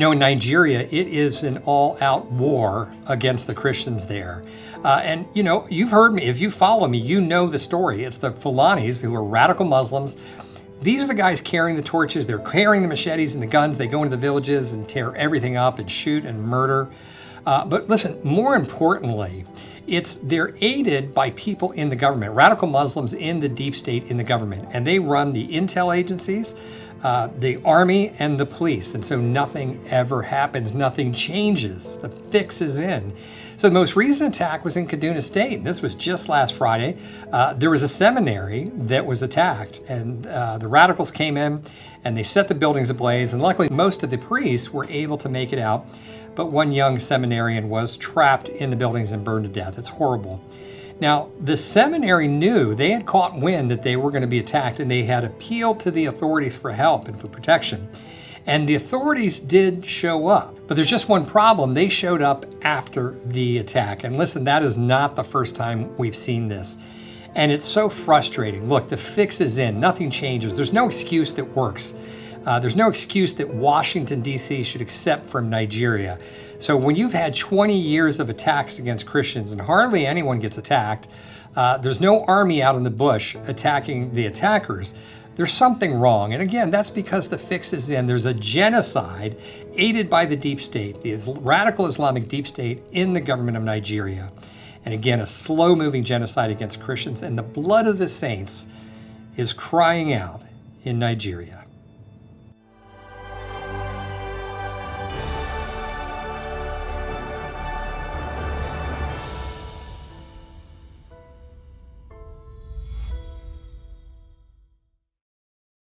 In Nigeria, it is an all-out war against the Christians there. And you've heard me. If you follow me, you know the story. It's the Fulanis, who are radical Muslims. These are the guys carrying the torches. They're carrying the machetes and the guns. They go into the villages and tear everything up and shoot and murder. But listen, more importantly, they're aided by people in the government, radical Muslims in the deep state in the government. And they run the intel agencies, the army, and the police. And so nothing ever happens. Nothing changes. The fix is in. So the most recent attack was in Kaduna State. This was just last Friday. There was a seminary that was attacked, and the radicals came in and they set the buildings ablaze. And luckily, most of the priests were able to make it out. But one young seminarian was trapped in the buildings and burned to death. It's horrible. Now, the seminary knew, they had caught wind that they were going to be attacked, and they had appealed to the authorities for help and for protection. And the authorities did show up. But there's just one problem. They showed up after the attack. And listen, that is not the first time we've seen this. And it's so frustrating. Look, the fix is in. Nothing changes. There's no excuse that works. There's no excuse that Washington, D.C. should accept from Nigeria. So when you've had 20 years of attacks against Christians and hardly anyone gets attacked, there's no army out in the bush attacking the attackers, there's something wrong. And again, that's because the fix is in. There's a genocide aided by the deep state, the radical Islamic deep state in the government of Nigeria. And again, a slow-moving genocide against Christians, and the blood of the saints is crying out in Nigeria.